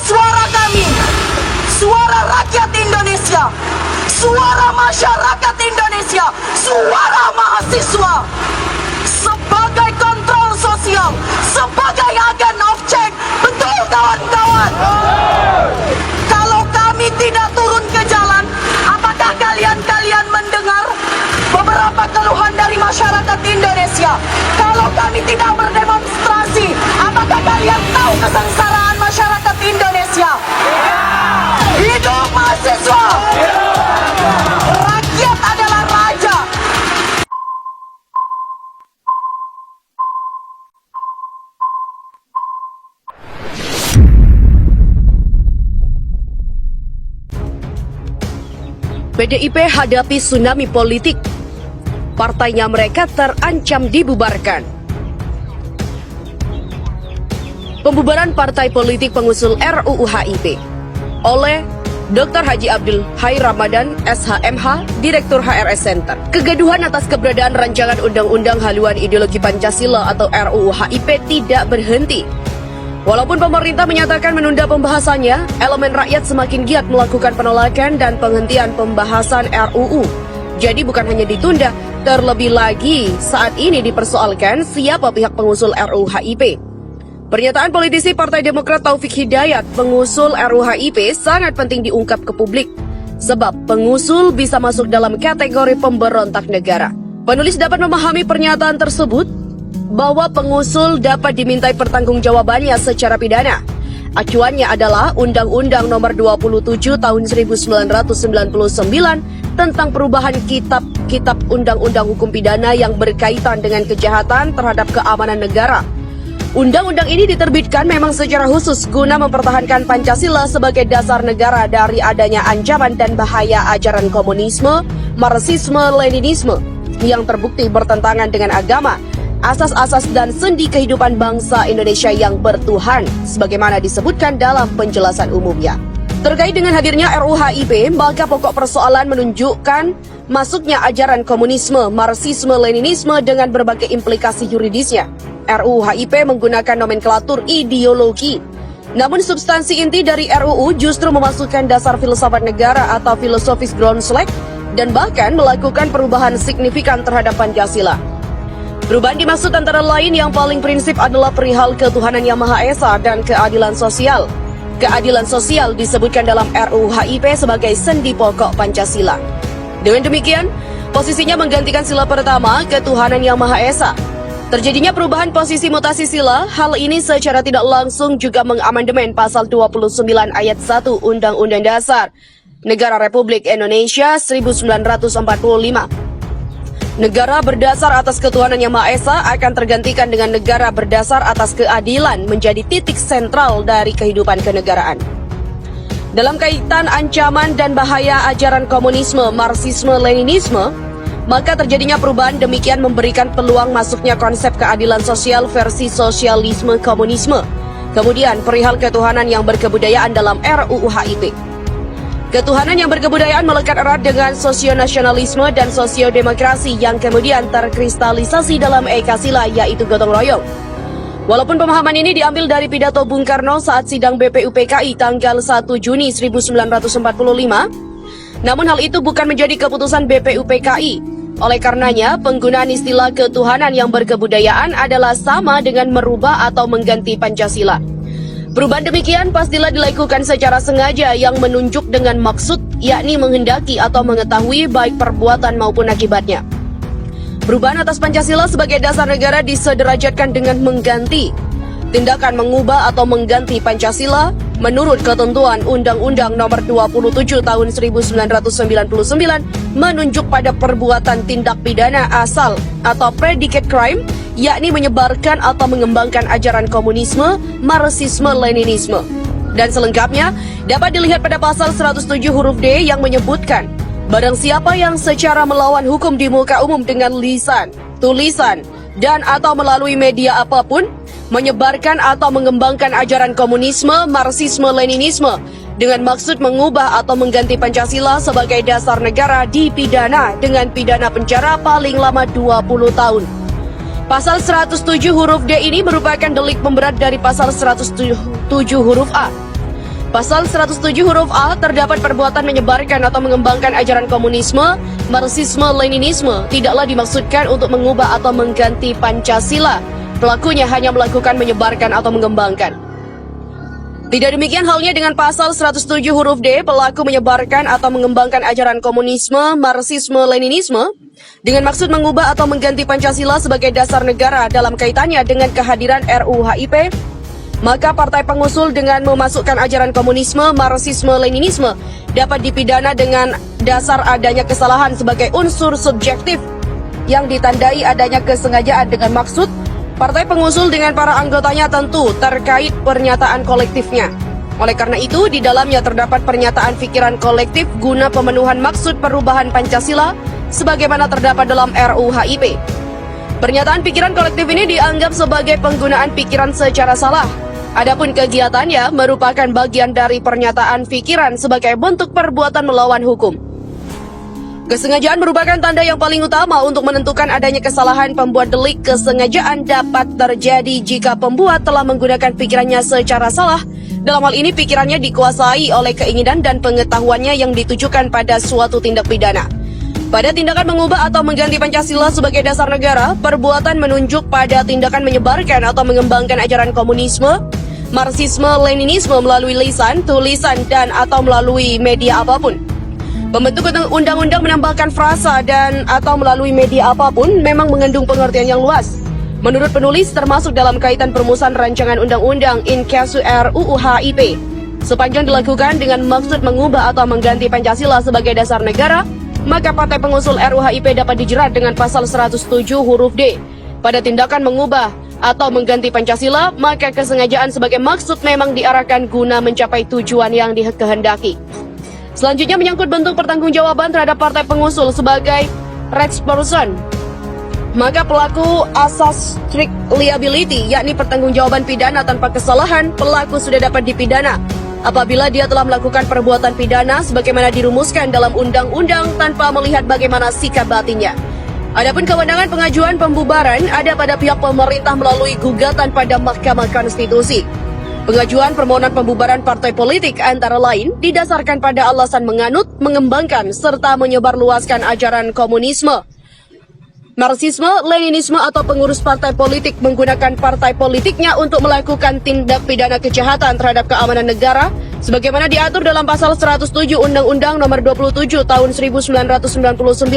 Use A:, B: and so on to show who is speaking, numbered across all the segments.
A: suara kami, suara rakyat Indonesia, suara masyarakat Indonesia, suara mahasiswa. Sebagai kontrol sosial, sebagai agen of change. Betul kawan-kawan? Kalau kami tidak turun ke jalan, apakah kalian mendengar beberapa keluhan dari masyarakat Indonesia? Kalau kami tidak berdemonstrasi, apakah kalian tahu kesengsaraan masyarakat Indonesia? Hidup mahasiswa! Rakyat adalah raja!
B: PDIP hadapi tsunami politik. Partainya mereka terancam dibubarkan. Pembubaran partai politik pengusul RUU HIP oleh Dr. Haji Abdul Hai Ramadan, SHMH, Direktur HRS Center. Kegaduhan atas keberadaan rancangan Undang-Undang Haluan Ideologi Pancasila atau RUU HIP tidak berhenti. Walaupun pemerintah menyatakan menunda pembahasannya, elemen rakyat semakin giat melakukan penolakan dan penghentian pembahasan RUU. Jadi bukan hanya ditunda, terlebih lagi saat ini dipersoalkan siapa pihak pengusul RUU HIP. Pernyataan politisi Partai Demokrat Taufik Hidayat, pengusul RUU HIP sangat penting diungkap ke publik. Sebab pengusul bisa masuk dalam kategori pemberontak negara. Penulis dapat memahami pernyataan tersebut bahwa pengusul dapat dimintai pertanggungjawabannya secara pidana. Acuannya adalah Undang-Undang Nomor 27 Tahun 1999 tentang perubahan kitab Undang-Undang Hukum Pidana yang berkaitan dengan kejahatan terhadap keamanan negara. Undang-undang ini diterbitkan memang secara khusus guna mempertahankan Pancasila sebagai dasar negara dari adanya ancaman dan bahaya ajaran komunisme, Marxisme, Leninisme yang terbukti bertentangan dengan agama, asas-asas dan sendi kehidupan bangsa Indonesia yang bertuhan, sebagaimana disebutkan dalam penjelasan umumnya. Terkait dengan hadirnya RUU HIP, maka pokok persoalan menunjukkan masuknya ajaran komunisme, Marxisme, Leninisme dengan berbagai implikasi yuridisnya. RUU HIP menggunakan nomenklatur ideologi. Namun substansi inti dari RUU justru memasukkan dasar filsafat negara atau filosofis Grundslag dan bahkan melakukan perubahan signifikan terhadap Pancasila. Perubahan dimaksud antara lain yang paling prinsip adalah perihal ketuhanan Yang Maha Esa dan keadilan sosial. Keadilan sosial disebutkan dalam RUU HIP sebagai sendi pokok Pancasila. Dengan demikian, posisinya menggantikan sila pertama, ketuhanan Yang Maha Esa. Terjadinya perubahan posisi mutasi sila, hal ini secara tidak langsung juga mengamandemen pasal 29 ayat 1 Undang-Undang Dasar Negara Republik Indonesia 1945. Negara berdasar atas ketuhanan Yang Maha Esa akan tergantikan dengan negara berdasar atas keadilan menjadi titik sentral dari kehidupan kenegaraan. Dalam kaitan ancaman dan bahaya ajaran komunisme, Marxisme, Leninisme, maka terjadinya perubahan demikian memberikan peluang masuknya konsep keadilan sosial versi sosialisme komunisme. Kemudian perihal ketuhanan yang berkebudayaan dalam RUU HIP. Ketuhanan yang berkebudayaan melekat erat dengan sosionasionalisme dan sosiodemokrasi yang kemudian terkristalisasi dalam Eka Sila, yaitu gotong royong. Walaupun pemahaman ini diambil dari pidato Bung Karno saat sidang BPUPKI tanggal 1 Juni 1945, namun hal itu bukan menjadi keputusan BPUPKI. Oleh karenanya, penggunaan istilah ketuhanan yang berkebudayaan adalah sama dengan merubah atau mengganti Pancasila. Perubahan demikian pastilah dilakukan secara sengaja yang menunjuk dengan maksud, yakni menghendaki atau mengetahui baik perbuatan maupun akibatnya. Perubahan atas Pancasila sebagai dasar negara disederajatkan dengan mengganti. Tindakan mengubah atau mengganti Pancasila menurut ketentuan Undang-Undang Nomor 27 Tahun 1999 menunjuk pada perbuatan tindak pidana asal atau predicate crime, yakni menyebarkan atau mengembangkan ajaran komunisme, Marxisme, Leninisme. Dan selengkapnya dapat dilihat pada pasal 107 huruf D yang menyebutkan barang siapa yang secara melawan hukum di muka umum dengan lisan, tulisan, dan atau melalui media apapun menyebarkan atau mengembangkan ajaran komunisme, Marxisme, Leninisme dengan maksud mengubah atau mengganti Pancasila sebagai dasar negara dipidana dengan pidana penjara paling lama 20 tahun. Pasal 107 huruf D ini merupakan delik pemberat dari pasal 107 huruf A. Pasal 107 huruf A terdapat perbuatan menyebarkan atau mengembangkan ajaran komunisme, Marxisme, Leninisme tidaklah dimaksudkan untuk mengubah atau mengganti Pancasila. Pelakunya hanya melakukan menyebarkan atau mengembangkan. Tidak demikian halnya dengan pasal 107 huruf D, pelaku menyebarkan atau mengembangkan ajaran komunisme, Marxisme, Leninisme dengan maksud mengubah atau mengganti Pancasila sebagai dasar negara dalam kaitannya dengan kehadiran RUU-HIP, maka partai pengusul dengan memasukkan ajaran komunisme, Marxisme, Leninisme dapat dipidana dengan dasar adanya kesalahan sebagai unsur subjektif yang ditandai adanya kesengajaan dengan maksud partai pengusul dengan para anggotanya tentu terkait pernyataan kolektifnya. Oleh karena itu, di dalamnya terdapat pernyataan pikiran kolektif guna pemenuhan maksud perubahan Pancasila sebagaimana terdapat dalam RUU-HIP. Pernyataan pikiran kolektif ini dianggap sebagai penggunaan pikiran secara salah. Adapun kegiatannya merupakan bagian dari pernyataan pikiran sebagai bentuk perbuatan melawan hukum. Kesengajaan merupakan tanda yang paling utama untuk menentukan adanya kesalahan. Pembuat delik kesengajaan dapat terjadi jika pembuat telah menggunakan pikirannya secara salah. Dalam hal ini pikirannya dikuasai oleh keinginan dan pengetahuannya yang ditujukan pada suatu tindak pidana. Pada tindakan mengubah atau mengganti Pancasila sebagai dasar negara, perbuatan menunjuk pada tindakan menyebarkan atau mengembangkan ajaran komunisme, Marxisme, Leninisme melalui lisan, tulisan, dan atau melalui media apapun. Pembentuk undang-undang menambahkan frasa dan atau melalui media apapun memang mengandung pengertian yang luas. Menurut penulis, termasuk dalam kaitan perumusan rancangan undang-undang in casu RUU-HIP. Sepanjang dilakukan dengan maksud mengubah atau mengganti Pancasila sebagai dasar negara, maka partai pengusul RUU-HIP dapat dijerat dengan pasal 107 huruf D. Pada tindakan mengubah atau mengganti Pancasila, maka kesengajaan sebagai maksud memang diarahkan guna mencapai tujuan yang dikehendaki. Selanjutnya menyangkut bentuk pertanggungjawaban terhadap partai pengusul sebagai responson. Maka pelaku asas strict liability, yakni pertanggungjawaban pidana tanpa kesalahan, pelaku sudah dapat dipidana apabila dia telah melakukan perbuatan pidana sebagaimana dirumuskan dalam undang-undang tanpa melihat bagaimana sikap batinnya. Adapun kewenangan pengajuan pembubaran ada pada pihak pemerintah melalui gugatan pada Mahkamah Konstitusi. Pengajuan permohonan pembubaran partai politik antara lain didasarkan pada alasan menganut, mengembangkan, serta menyebarluaskan ajaran komunisme, Marxisme, Leninisme atau pengurus partai politik menggunakan partai politiknya untuk melakukan tindak pidana kejahatan terhadap keamanan negara sebagaimana diatur dalam pasal 107 Undang-Undang Nomor 27 Tahun 1999.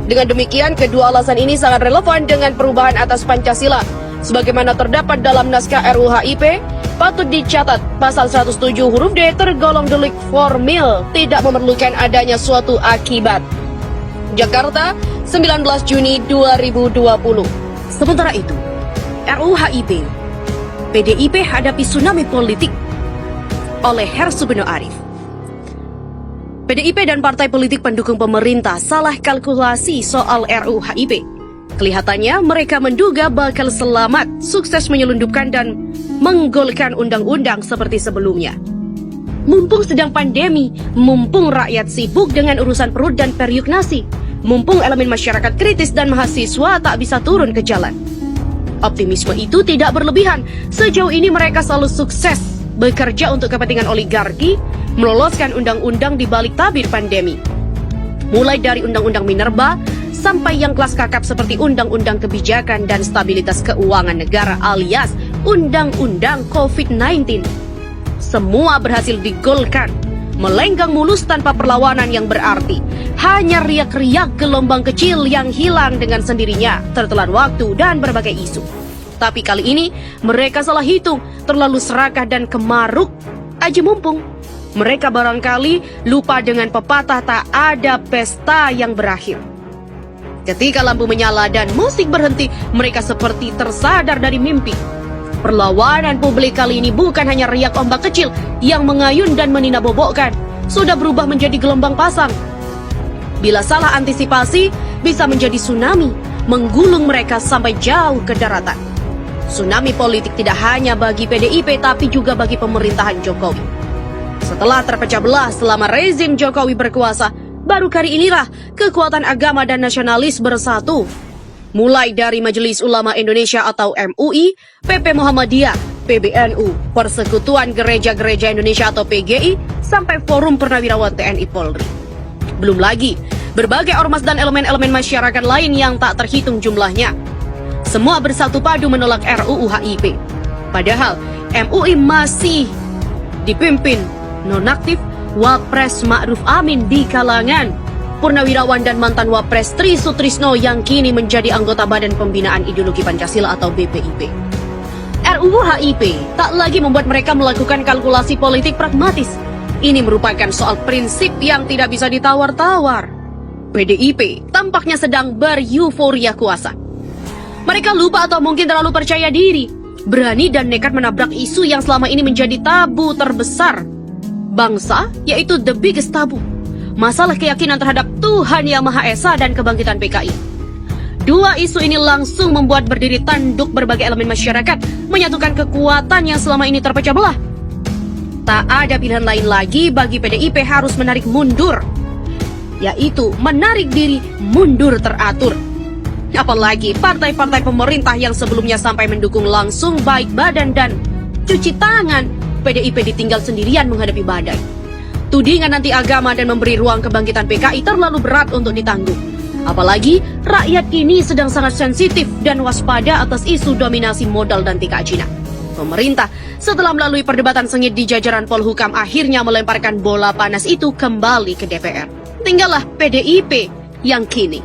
B: Dengan demikian, kedua alasan ini sangat relevan dengan perubahan atas Pancasila. Sebagaimana terdapat dalam naskah RUU-HIP, patut dicatat pasal 107 huruf D tergolong delik formil, tidak memerlukan adanya suatu akibat. Jakarta, 19 Juni 2020. Sementara itu, RUU-HIP, PDIP hadapi tsunami politik oleh Hersubeno Arif. PDIP dan partai politik pendukung pemerintah salah kalkulasi soal RUU-HIP. Kelihatannya mereka menduga bakal selamat, sukses menyelundupkan dan menggolkan undang-undang seperti sebelumnya. Mumpung sedang pandemi, mumpung rakyat sibuk dengan urusan perut dan periuk nasi, mumpung elemen masyarakat kritis dan mahasiswa tak bisa turun ke jalan. Optimisme itu tidak berlebihan. Sejauh ini mereka selalu sukses bekerja untuk kepentingan oligarki, meloloskan undang-undang di balik tabir pandemi. Mulai dari Undang-Undang Minerba sampai yang kelas kakap seperti Undang-Undang Kebijakan dan Stabilitas Keuangan Negara alias Undang-Undang COVID-19. Semua berhasil digolkan, melenggang mulus tanpa perlawanan yang berarti. Hanya riak-riak gelombang kecil yang hilang dengan sendirinya tertelan waktu dan berbagai isu. Tapi kali ini mereka salah hitung, terlalu serakah dan kemaruk. Aji mumpung. Mereka barangkali lupa dengan pepatah tak ada pesta yang berakhir. Ketika lampu menyala dan musik berhenti, mereka seperti tersadar dari mimpi. Perlawanan publik kali ini bukan hanya riak ombak kecil yang mengayun dan meninabobokkan, sudah berubah menjadi gelombang pasang. Bila salah antisipasi, bisa menjadi tsunami, menggulung mereka sampai jauh ke daratan. Tsunami politik tidak hanya bagi PDIP, tapi juga bagi pemerintahan Jokowi. Setelah terpecah belah selama rezim Jokowi berkuasa, baru kali inilah kekuatan agama dan nasionalis bersatu. Mulai dari Majelis Ulama Indonesia atau MUI, PP Muhammadiyah, PBNU, Persekutuan Gereja-Gereja Indonesia atau PGI, sampai Forum Purnawirawan TNI Polri. Belum lagi berbagai ormas dan elemen-elemen masyarakat lain yang tak terhitung jumlahnya. Semua bersatu padu menolak RUU HIP. Padahal MUI masih dipimpin nonaktif Wapres Ma'ruf Amin di kalangan Purnawirawan dan mantan Wapres Tri Sutrisno yang kini menjadi anggota Badan Pembinaan Ideologi Pancasila atau BPIP. RUU HIP tak lagi membuat mereka melakukan kalkulasi politik pragmatis. Ini merupakan soal prinsip yang tidak bisa ditawar-tawar. PDIP tampaknya sedang beryuforia kuasa. Mereka lupa atau mungkin terlalu percaya diri, berani dan nekat menabrak isu yang selama ini menjadi tabu terbesar bangsa, yaitu the biggest tabu. Masalah keyakinan terhadap Tuhan Yang Maha Esa dan kebangkitan PKI. Dua isu ini langsung membuat berdiri tanduk berbagai elemen masyarakat, menyatukan kekuatan yang selama ini terpecah belah. Tak ada pilihan lain lagi bagi PDIP harus menarik mundur, yaitu menarik diri mundur teratur. Apalagi partai-partai pemerintah yang sebelumnya sampai mendukung langsung baik badan dan cuci tangan, PDIP ditinggal sendirian menghadapi badai. Tudingan anti agama dan memberi ruang kebangkitan PKI terlalu berat untuk ditanggung. Apalagi rakyat kini sedang sangat sensitif dan waspada atas isu dominasi modal dan tika Cina. Pemerintah setelah melalui perdebatan sengit di jajaran Polhukam akhirnya melemparkan bola panas itu kembali ke DPR. Tinggallah PDIP yang kini